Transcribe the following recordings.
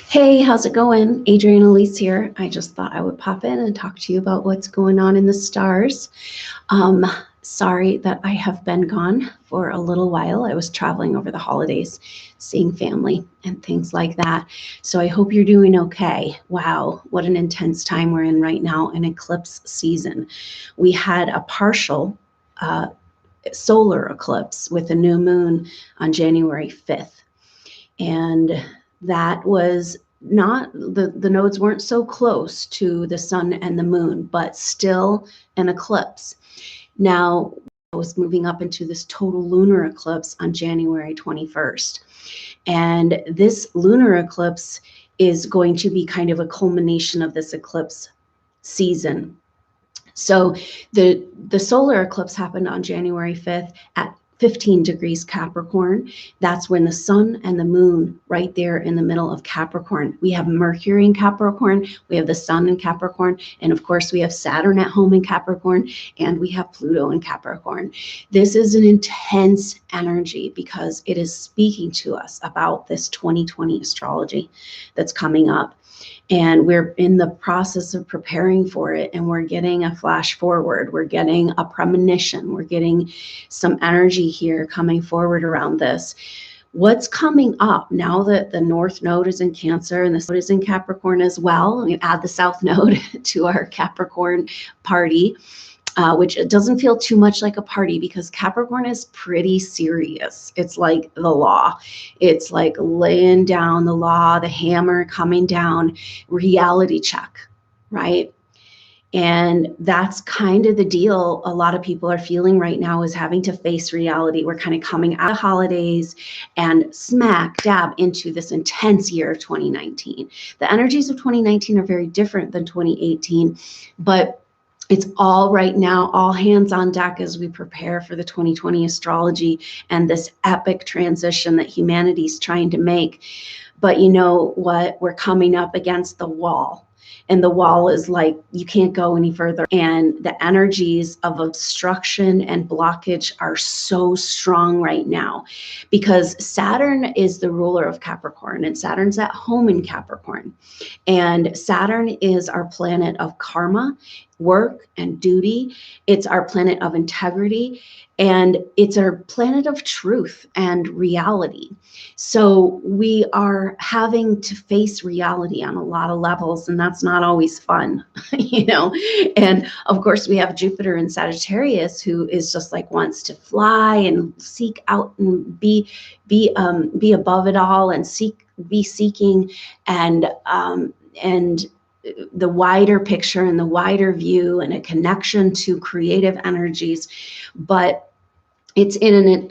Hey, how's it going? Adrienne Elise here. I just thought I would pop in and talk to you about what's going on in the stars. Sorry that I have been gone for a little while. I was traveling over the holidays, seeing family and things like that. So I hope you're doing okay. Wow, what an intense time we're in right now, an eclipse season. We had a partial solar eclipse with a new moon on January 5th. And that was not, the nodes weren't so close to the sun and the moon, but still an eclipse. Now, I was moving up into this total lunar eclipse on January 21st. And this lunar eclipse is going to be kind of a culmination of this eclipse season. So the solar eclipse happened on January 5th at 15 degrees Capricorn. That's when the sun and the moon right there in the middle of Capricorn. We have Mercury in Capricorn, we have the sun in Capricorn, and of course we have Saturn at home in Capricorn, and we have Pluto in Capricorn. This is an intense energy because it is speaking to us about this 2020 astrology that's coming up. And we're in the process of preparing for it, and we're getting a flash forward. We're getting a premonition. We're getting some energy here coming forward around this. What's coming up now that the North Node is in Cancer and the South Node is in Capricorn as well? We add the South Node to our Capricorn party. Which it doesn't feel too much like a party because Capricorn is pretty serious. It's like the law. It's like laying down the law, the hammer coming down, reality check, right? And that's kind of the deal a lot of people are feeling right now, is having to face reality. We're kind of coming out of holidays and smack dab into this intense year of 2019. The energies of 2019 are very different than 2018, but it's all right now, all hands on deck as we prepare for the 2020 astrology and this epic transition that humanity's trying to make. But you know what? We're coming up against the wall. And the wall is like, you can't go any further. And the energies of obstruction and blockage are so strong right now because Saturn is the ruler of Capricorn, and Saturn's at home in Capricorn. And Saturn is our planet of karma, work, and duty. It's our planet of integrity, and it's our planet of truth and reality. So we are having to face reality on a lot of levels, and that's not always fun, you know. And of course, we have Jupiter in Sagittarius, who is just like wants to fly and seek out and be above it all and be seeking and the wider picture and the wider view and a connection to creative energies. But it's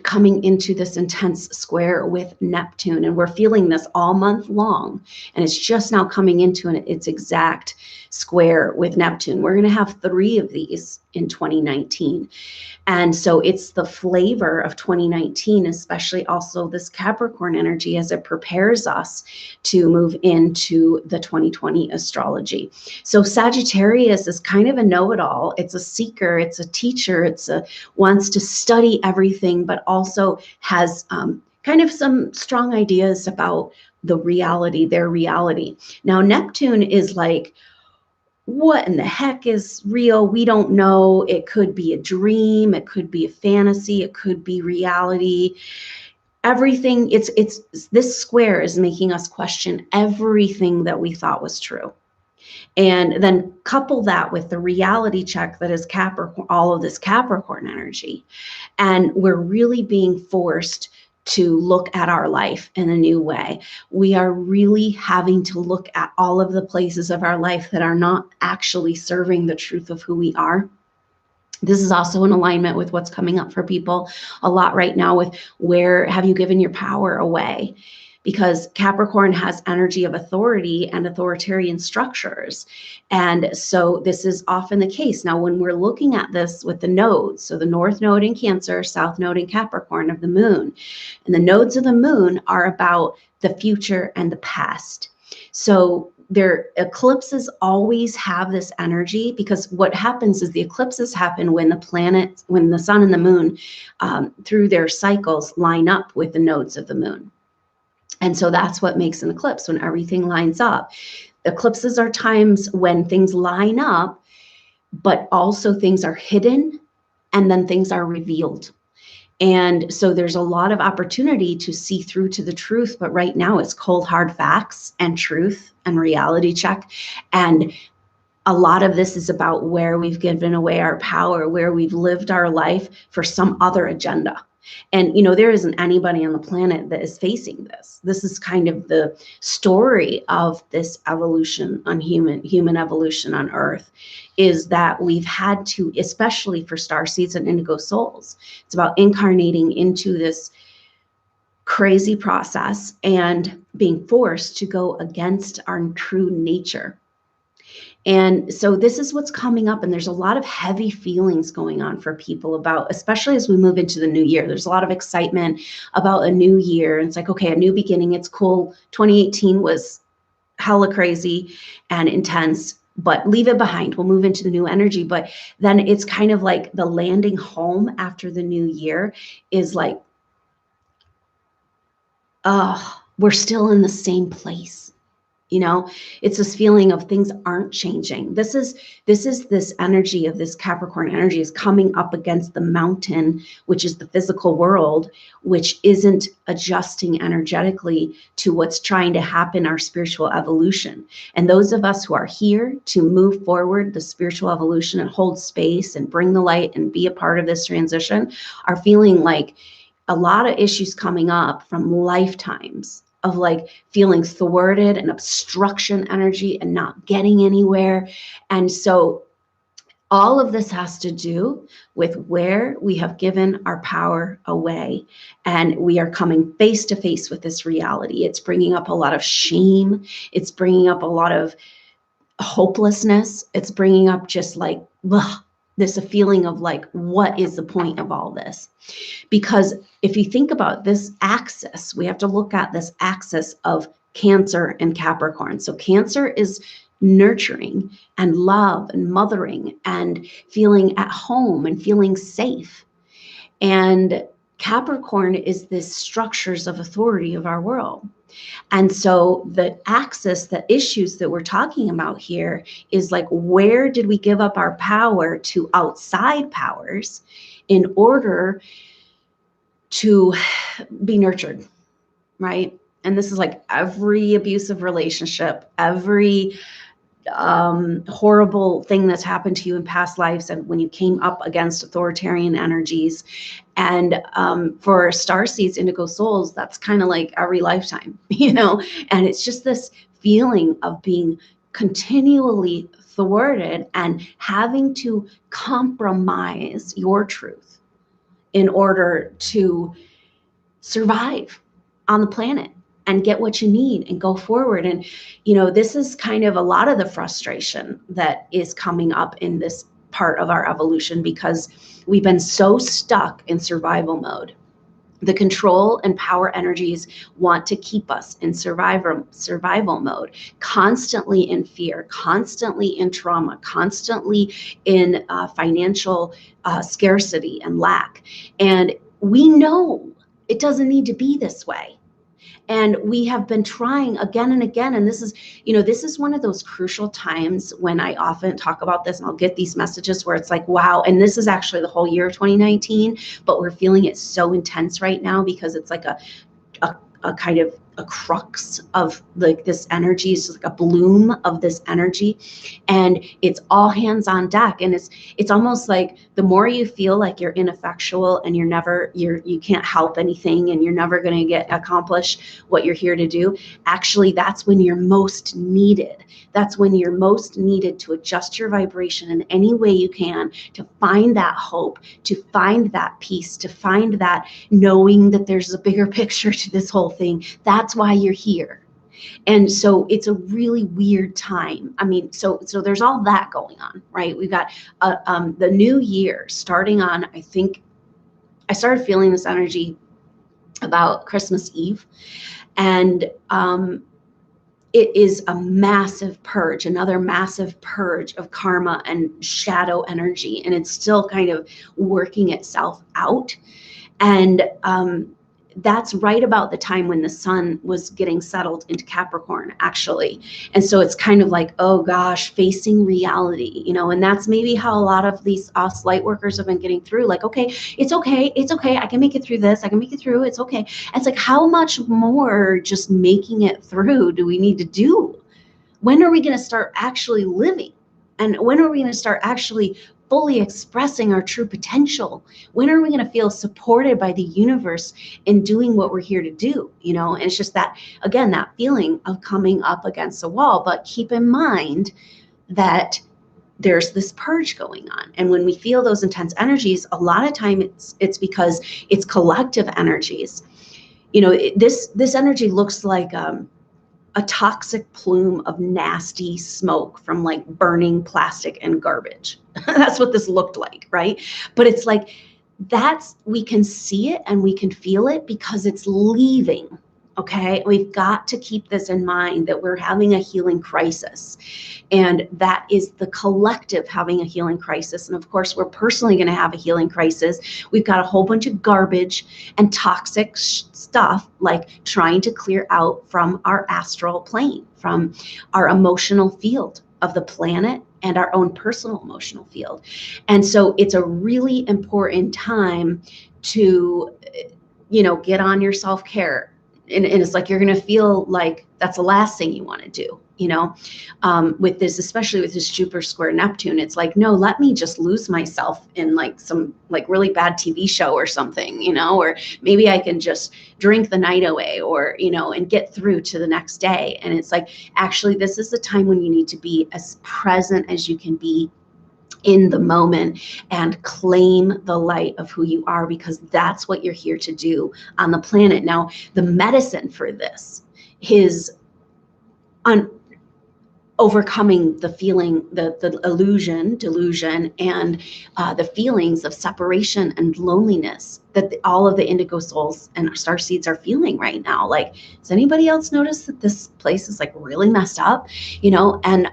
coming into this intense square with Neptune, and we're feeling this all month long, and it's just now coming into its exact square with Neptune. We're going to have 3 of these in 2019. And so it's the flavor of 2019, especially also this Capricorn energy as it prepares us to move into the 2020 astrology. So Sagittarius is kind of a know-it-all. It's a seeker, it's a teacher, wants to study everything, but also has kind of some strong ideas about the reality, their reality. Now, Neptune is like, what in the heck is real? We don't know. It could be a dream. It could be a fantasy. It could be reality. Everything, this square is making us question everything that we thought was true. And then couple that with the reality check that is Capricorn, all of this Capricorn energy. And we're really being forced to look at our life in a new way. We are really having to look at all of the places of our life that are not actually serving the truth of who we are. This is also in alignment with what's coming up for people a lot right now with where have you given your power away? Because Capricorn has energy of authority and authoritarian structures. And so this is often the case. Now, when we're looking at this with the nodes, so the North Node in Cancer, South Node in Capricorn of the moon, and the nodes of the moon are about the future and the past. So their eclipses always have this energy, because what happens is the eclipses happen when the sun and the moon, through their cycles, line up with the nodes of the moon. And so that's what makes an eclipse, when everything lines up. Eclipses are times when things line up, but also things are hidden, and then things are revealed. And so there's a lot of opportunity to see through to the truth, but right now it's cold, hard facts and truth and reality check. And a lot of this is about where we've given away our power, where we've lived our life for some other agenda. And, there isn't anybody on the planet that is facing this. This is kind of the story of this evolution on human evolution on Earth, is that we've had to, especially for starseeds and indigo souls, it's about incarnating into this crazy process and being forced to go against our true nature. And so this is what's coming up, and there's a lot of heavy feelings going on for people about, especially as we move into the new year. There's a lot of excitement about a new year. And it's like, okay, a new beginning. It's cool. 2018 was hella crazy and intense, but leave it behind. We'll move into the new energy. But then it's kind of like the landing home after the new year is like, we're still in the same place. It's this feeling of things aren't changing. This is this energy of this Capricorn energy is coming up against the mountain, which is the physical world, which isn't adjusting energetically to what's trying to happen, our spiritual evolution. And those of us who are here to move forward the spiritual evolution and hold space and bring the light and be a part of this transition are feeling like a lot of issues coming up from lifetimes of like feeling thwarted and obstruction energy and not getting anywhere. And so all of this has to do with where we have given our power away, and we are coming face to face with this reality. It's bringing up a lot of shame. It's bringing up a lot of hopelessness. It's bringing up just like, this a feeling of like, what is the point of all this? Because if you think about this axis, we have to look at this axis of Cancer and Capricorn. So Cancer is nurturing and love and mothering and feeling at home and feeling safe. And Capricorn is the structures of authority of our world. And so the axis, the issues that we're talking about here is like, where did we give up our power to outside powers in order to be nurtured, right? And this is like every abusive relationship, every horrible thing that's happened to you in past lives, and when you came up against authoritarian energies. And for starseeds, indigo souls, that's kind of like every lifetime, and it's just this feeling of being continually thwarted and having to compromise your truth in order to survive on the planet and get what you need and go forward. And, this is kind of a lot of the frustration that is coming up in this part of our evolution, because we've been so stuck in survival mode. The control and power energies want to keep us in survival mode, constantly in fear, constantly in trauma, constantly in financial scarcity and lack. And we know it doesn't need to be this way. And we have been trying again and again. And this is one of those crucial times when I often talk about this, and I'll get these messages where it's like, wow. And this is actually the whole year of 2019, but we're feeling it so intense right now because it's like a kind of a crux of like this energy. It's just like a bloom of this energy, and it's all hands on deck. And it's almost like the more you feel like you're ineffectual and you can't help anything and you're never going to accomplish what you're here to do, actually that's when you're most needed. That's when you're most needed to adjust your vibration in any way you can, to find that hope, to find that peace, to find that knowing that there's a bigger picture to this whole thing. That's why you're here. And so it's a really weird time. I mean, so there's all that going on, right? We've got the new year starting on, I think I started feeling this energy about Christmas Eve. And it is a massive purge, another massive purge of karma and shadow energy, and it's still kind of working itself out. And that's right about the time when the sun was getting settled into Capricorn, actually. And so it's kind of like, oh gosh, facing reality, you know, and that's maybe how a lot of these us light workers have been getting through. Like, okay, it's okay. It's okay. I can make it through this. I can make it through. It's okay. And it's like, how much more just making it through do we need to do? When are we going to start actually living? And when are we going to start actually fully expressing our true potential? When are we going to feel supported by the universe in doing what we're here to do? You know, and it's just that, again, that feeling of coming up against a wall. But keep in mind that there's this purge going on. And when we feel those intense energies, a lot of time it's because it's collective energies. You know, this energy looks like a toxic plume of nasty smoke from like burning plastic and garbage. That's what this looked like, right? But it's like, we can see it and we can feel it because it's leaving. Okay, we've got to keep this in mind, that we're having a healing crisis, and that is the collective having a healing crisis. And of course, we're personally going to have a healing crisis. We've got a whole bunch of garbage and toxic stuff like trying to clear out from our astral plane, from our emotional field of the planet and our own personal emotional field. And so it's a really important time to, you know, get on your self-care. And it's like, you're going to feel like that's the last thing you want to do, you know, with this, especially with this Jupiter square Neptune. It's like, no, let me just lose myself in like some like really bad TV show or something, you know, or maybe I can just drink the night away, or, you know, and get through to the next day. And it's like, actually, this is the time when you need to be as present as you can be in the moment and claim the light of who you are, because that's what you're here to do on the planet. Now, the medicine for this is overcoming the feeling, the delusion, and the feelings of separation and loneliness that all of the indigo souls and star seeds are feeling right now. Like, does anybody else notice that this place is like really messed up, you know? And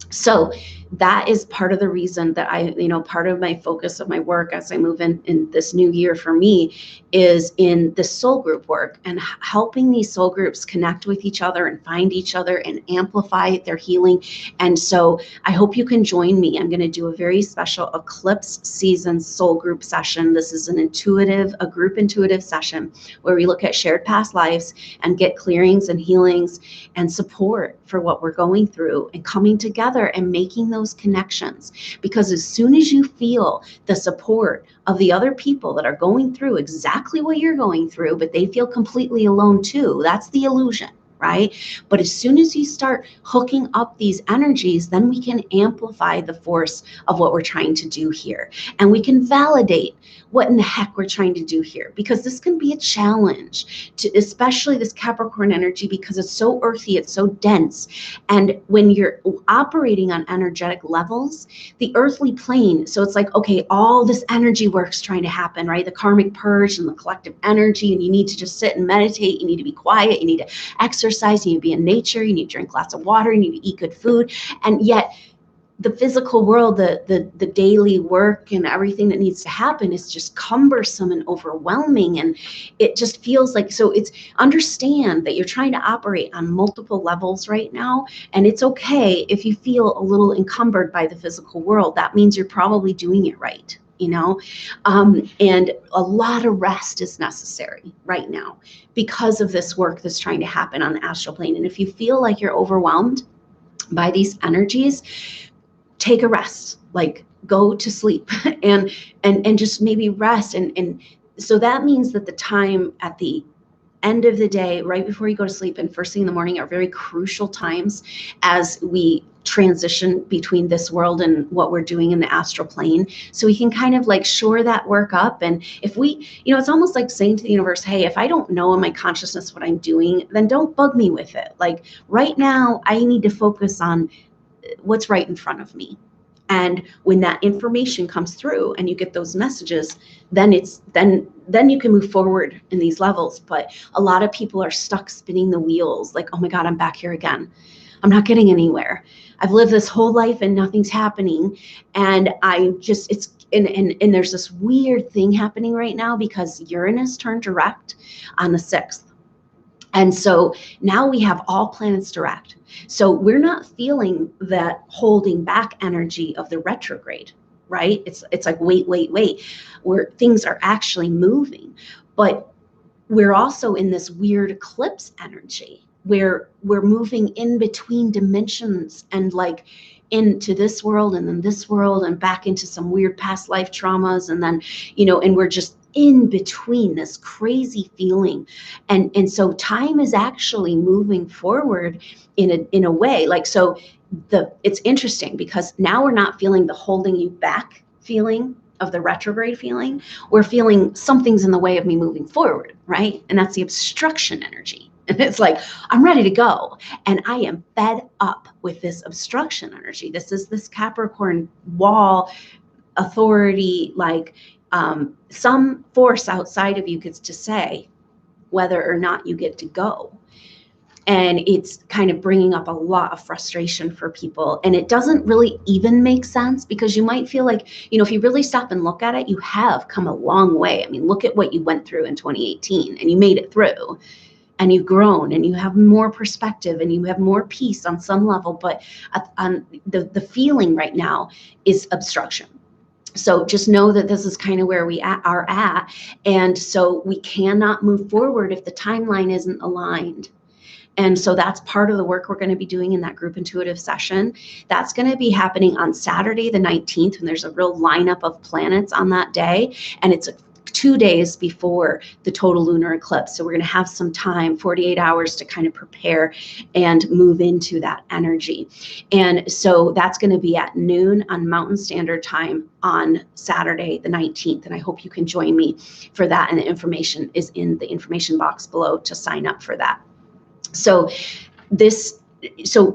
so that is part of the reason that I, you know, part of my focus of my work as I move in this new year for me is in the soul group work, and helping these soul groups connect with each other and find each other and amplify their healing. And so I hope you can join me. I'm going to do a very special eclipse season soul group session. This is a group intuitive session where we look at shared past lives and get clearings and healings and support for what we're going through, and coming together and making those connections. Because as soon as you feel the support of the other people that are going through exactly what you're going through, but they feel completely alone too, that's the illusion, right? But as soon as you start hooking up these energies, then we can amplify the force of what we're trying to do here. And we can validate what in the heck we're trying to do here, because this can be a challenge to, especially this Capricorn energy, because it's so earthy, it's so dense. And when you're operating on energetic levels, the earthly plane, so it's like, okay, all this energy work's trying to happen, right? The karmic purge and the collective energy, and you need to just sit and meditate, you need to be quiet, you need to exercise, you need to be in nature, you need to drink lots of water, you need to eat good food. And yet the physical world, the daily work and everything that needs to happen is just cumbersome and overwhelming. And it just feels like, so it's, understand that you're trying to operate on multiple levels right now. And it's okay if you feel a little encumbered by the physical world. That means you're probably doing it right, you know? And a lot of rest is necessary right now because of this work that's trying to happen on the astral plane. And if you feel like you're overwhelmed by these energies, take a rest, like go to sleep and just maybe rest. And so that means that the time at the end of the day, right before you go to sleep and first thing in the morning, are very crucial times as we transition between this world and what we're doing in the astral plane. So we can kind of like shore that work up. And if we, you know, it's almost like saying to the universe, hey, if I don't know in my consciousness what I'm doing, then don't bug me with it. Like right now, I need to focus on what's right in front of me. And when that information comes through and you get those messages, then then you can move forward in these levels. But a lot of people are stuck spinning the wheels, like, oh my God, I'm back here again. I'm not getting anywhere. I've lived this whole life and nothing's happening. And and there's this weird thing happening right now because Uranus turned direct on the 6th. And so now we have all planets direct. So we're not feeling that holding back energy of the retrograde, right? It's like, wait, where things are actually moving. But we're also in this weird eclipse energy where we're moving in between dimensions and like into this world and then this world and back into some weird past life traumas. And then, and we're just in between this crazy feeling. And so time is actually moving forward in a way, like, so it's interesting because now we're not feeling the holding you back feeling of the retrograde feeling. We're feeling something's in the way of me moving forward, right? And that's the obstruction energy. And it's like, I'm ready to go. And I am fed up with this obstruction energy. This is this Capricorn wall authority, like some force outside of you gets to say whether or not you get to go. And it's kind of bringing up a lot of frustration for people. And it doesn't really even make sense because you might feel like, if you really stop and look at it, you have come a long way. I mean, look at what you went through in 2018 and you made it through and you've grown and you have more perspective and you have more peace on some level. But on the feeling right now is obstruction. So just know that this is kind of where we are at. And so we cannot move forward if the timeline isn't aligned. And so that's part of the work we're going to be doing in that group intuitive session. That's going to be happening on Saturday, the 19th, when there's a real lineup of planets on that day. And it's 2 days before the total lunar eclipse. So we're going to have some time, 48 hours to kind of prepare and move into that energy. And so that's going to be at noon on Mountain Standard Time on Saturday, the 19th. And I hope you can join me for that. And the information is in the information box below to sign up for that. So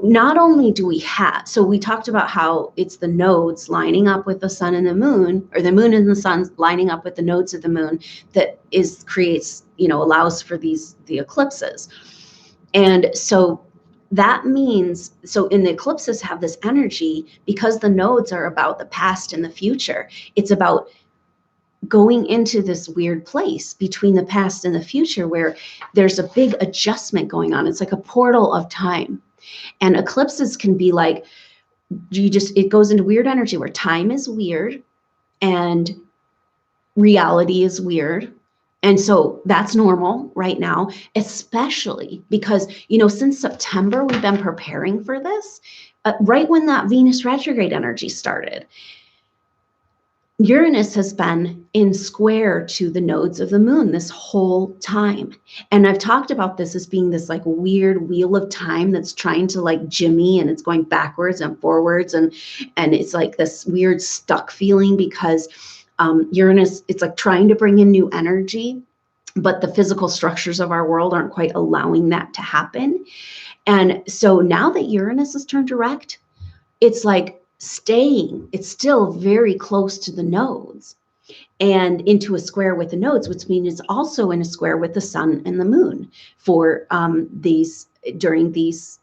not only do we have, so we talked about how it's the nodes lining up with the sun and the moon, or the moon and the sun lining up with the nodes of the moon that creates, allows for the eclipses. And so that means, so in the eclipses have this energy because the nodes are about the past and the future. It's about going into this weird place between the past and the future where there's a big adjustment going on. It's like a portal of time. And eclipses can be like, it goes into weird energy where time is weird and reality is weird. And so that's normal right now, especially because, since September, we've been preparing for this, right when that Venus retrograde energy started. Uranus has been in square to the nodes of the moon this whole time. And I've talked about this as being this like weird wheel of time that's trying to like jimmy, and it's going backwards and forwards. And it's like this weird stuck feeling because Uranus, it's like trying to bring in new energy, but the physical structures of our world aren't quite allowing that to happen. And so now that Uranus has turned direct, it's like, it's still very close to the nodes and into a square with the nodes, which means it's also in a square with the sun and the moon for during these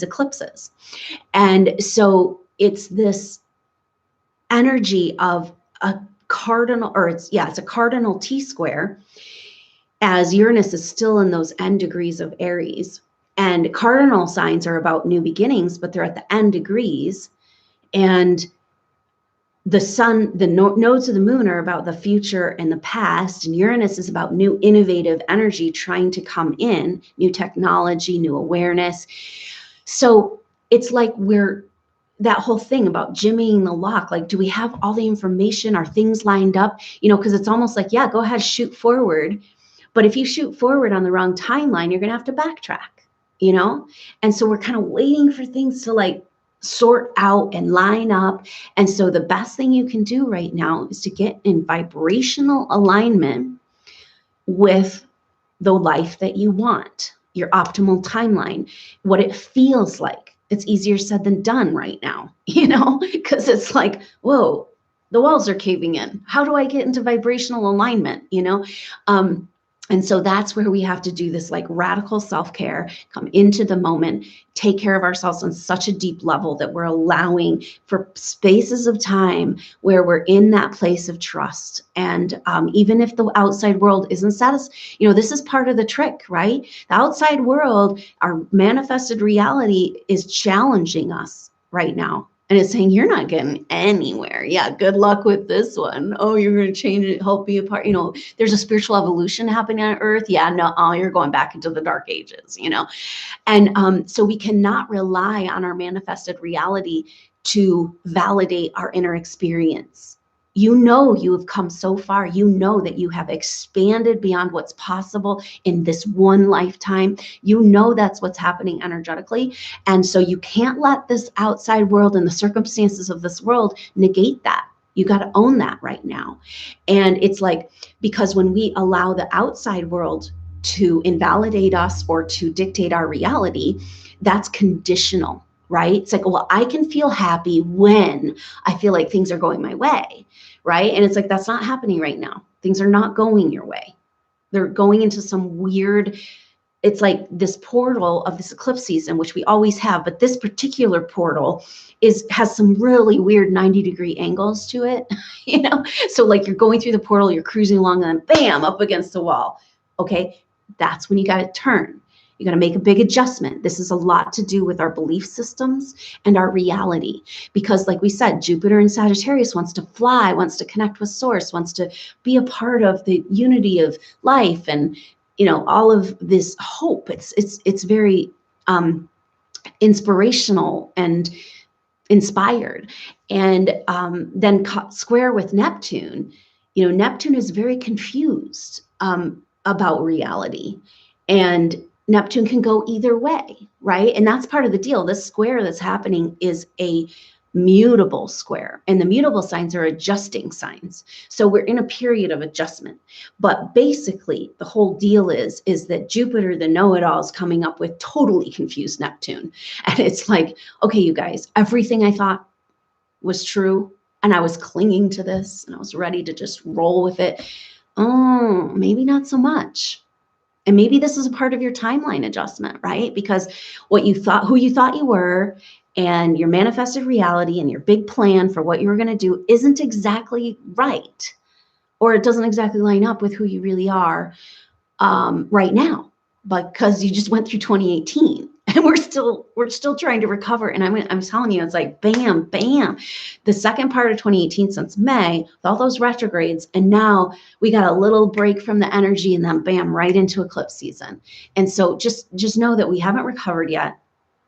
eclipses. And so it's this energy of a cardinal, it's a cardinal T-square, as Uranus is still in those end degrees of Aries. And cardinal signs are about new beginnings, but they're at the end degrees. And the sun, the nodes of the moon are about the future and the past. And Uranus is about new innovative energy trying to come in, new technology, new awareness. So it's like that whole thing about jimmying the lock. Like, do we have all the information? Are things lined up? Because it's almost like, yeah, go ahead, shoot forward. But if you shoot forward on the wrong timeline, you're going to have to backtrack. And so we're kind of waiting for things to like sort out and line up. And so the best thing you can do right now is to get in vibrational alignment with the life that you want, your optimal timeline, what it feels like. it's easier said than done right now, you know, because it's like, whoa, the walls are caving in. How do I get into vibrational alignment, you know? And so that's where we have to do this like radical self-care, come into the moment, take care of ourselves on such a deep level that we're allowing for spaces of time where we're in that place of trust. And even if the outside world isn't satisfied, you know, this is part of the trick, right? The outside world, our manifested reality, is challenging us right now. And it's saying, you're not getting anywhere. Yeah, good luck with this one. Oh, you're going to change it, help be apart. You know, there's a spiritual evolution happening on Earth. Yeah, no, oh, you're going back into the dark ages, you know. And so we cannot rely on our manifested reality to validate our inner experience. You know, you have come so far. You know that you have expanded beyond what's possible in this one lifetime. You know that's what's happening energetically. And so you can't let this outside world and the circumstances of this world negate that. You got to own that right now. And it's like, because when we allow the outside world to invalidate us or to dictate our reality, that's conditional, right? It's like, well, I can feel happy when I feel like things are going my way, right? And it's like, that's not happening right now. Things are not going your way. They're going into some weird, it's like this portal of this eclipse season, which we always have, but this particular portal has some really weird 90-degree angles to it, you know? So like you're going through the portal, you're cruising along, and then bam, up against the wall. Okay, that's when you got to turn. You got to make a big adjustment. This is a lot to do with our belief systems and our reality, because like we said, Jupiter in Sagittarius wants to fly, wants to connect with source, wants to be a part of the unity of life, and you know, all of this hope. It's very inspirational and inspired. And then square with Neptune, you know, Neptune is very confused about reality, and Neptune can go either way, right? And that's part of the deal. This square that's happening is a mutable square, and the mutable signs are adjusting signs. So we're in a period of adjustment. But basically, the whole deal is that Jupiter, the know-it-all, is coming up with totally confused Neptune. And it's like, okay, you guys, everything I thought was true, and I was clinging to this, and I was ready to just roll with it. Oh, maybe not so much. And maybe this is a part of your timeline adjustment, right? Because what you thought, who you thought you were, and your manifested reality and your big plan for what you were going to do isn't exactly right, or it doesn't exactly line up with who you really are right now, because you just went through 2018. And we're still trying to recover. And I'm telling you, it's like bam, bam. The second part of 2018 since May, with all those retrogrades, and now we got a little break from the energy, and then bam, right into eclipse season. And so just know that we haven't recovered yet.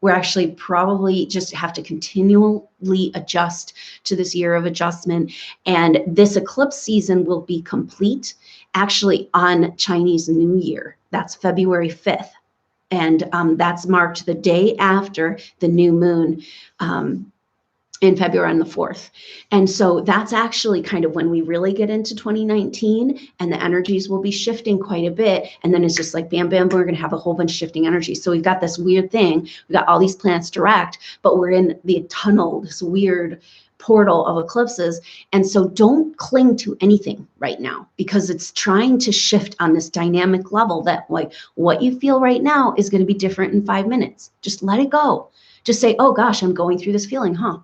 We're actually probably just have to continually adjust to this year of adjustment. And this eclipse season will be complete actually on Chinese New Year. That's February 5th. And that's marked the day after the new moon in February on the 4th. And so that's actually kind of when we really get into 2019, and the energies will be shifting quite a bit. And then it's just like, bam, bam, we're going to have a whole bunch of shifting energy. So we've got this weird thing. We've got all these planets direct, but we're in the tunnel, this weird portal of eclipses. And so don't cling to anything right now, because it's trying to shift on this dynamic level that like what you feel right now is going to be different in 5 minutes. Just let it go. Just say, oh gosh, I'm going through this feeling, huh?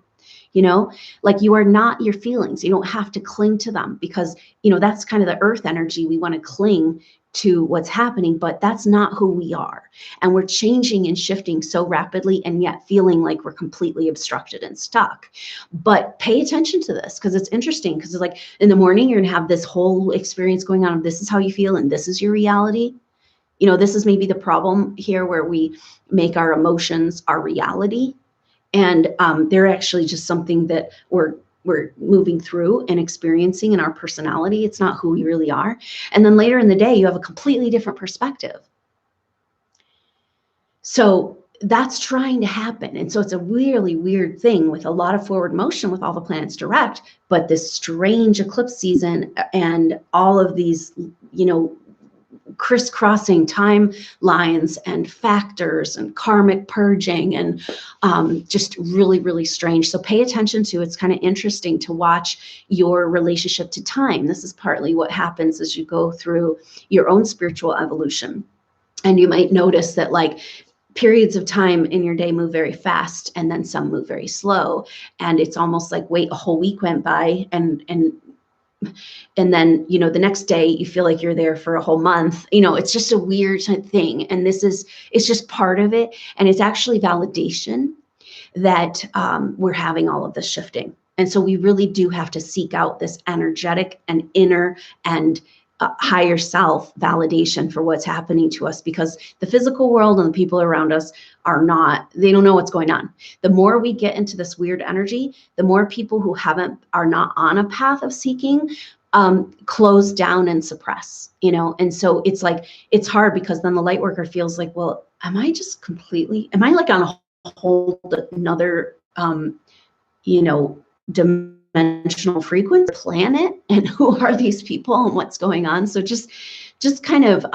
You know, like you are not your feelings. You don't have to cling to them, because, you know, that's kind of the earth energy. We want to cling to what's happening, but that's not who we are. And we're changing and shifting so rapidly, and yet feeling like we're completely obstructed and stuck. But pay attention to this, because it's interesting, because it's like in the morning, you're going to have this whole experience going on. This is how you feel, and this is your reality. You know, this is maybe the problem here, where we make our emotions our reality. And they're actually just something that we're moving through and experiencing in our personality. It's not who we really are. And then later in the day, you have a completely different perspective. So that's trying to happen. And so it's a really weird thing with a lot of forward motion with all the planets direct, but this strange eclipse season and all of these, you know, crisscrossing timelines and factors and karmic purging and just really, really strange. So pay attention to, it's kind of interesting to watch your relationship to time. This is partly what happens as you go through your own spiritual evolution. And you might notice that like periods of time in your day move very fast and then some move very slow. And it's almost like, wait, a whole week went by and then, you know, the next day you feel like you're there for a whole month. You know, it's just a weird thing. And it's just part of it. And it's actually validation that we're having all of this shifting. And so we really do have to seek out this energetic and inner and higher self validation for what's happening to us, because the physical world and the people around us they don't know what's going on. The more we get into this weird energy, the more people who are not on a path of seeking close down and suppress, you know? And so it's like, it's hard because then the light worker feels like, well, am I like on a whole another, you know, dimensional frequency planet, and who are these people and what's going on? So just kind of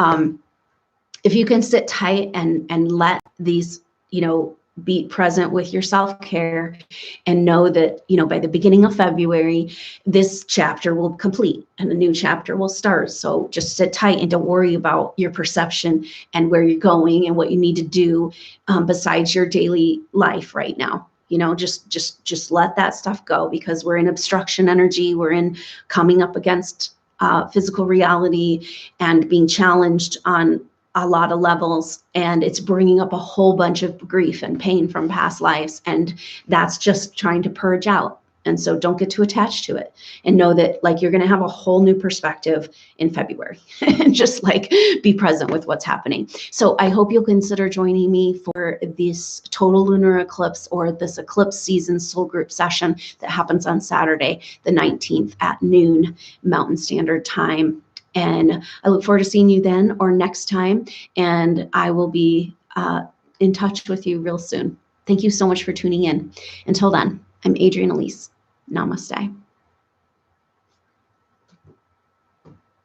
if you can sit tight and let these, you know, be present with your self-care and know that, you know, by the beginning of February, this chapter will complete and a new chapter will start. So just sit tight and don't worry about your perception and where you're going and what you need to do besides your daily life right now. You know, just let that stuff go, because we're in obstruction energy. We're in coming up against physical reality and being challenged on a lot of levels, and it's bringing up a whole bunch of grief and pain from past lives, and that's just trying to purge out. And so don't get too attached to it, and know that like you're going to have a whole new perspective in February and just like be present with what's happening. So I hope you'll consider joining me for this total lunar eclipse or this eclipse season soul group session that happens on Saturday, the 19th at noon Mountain Standard Time. And I look forward to seeing you then or next time. And I will be in touch with you real soon. Thank you so much for tuning in. Until then, I'm Adrienne Elise. Namaste.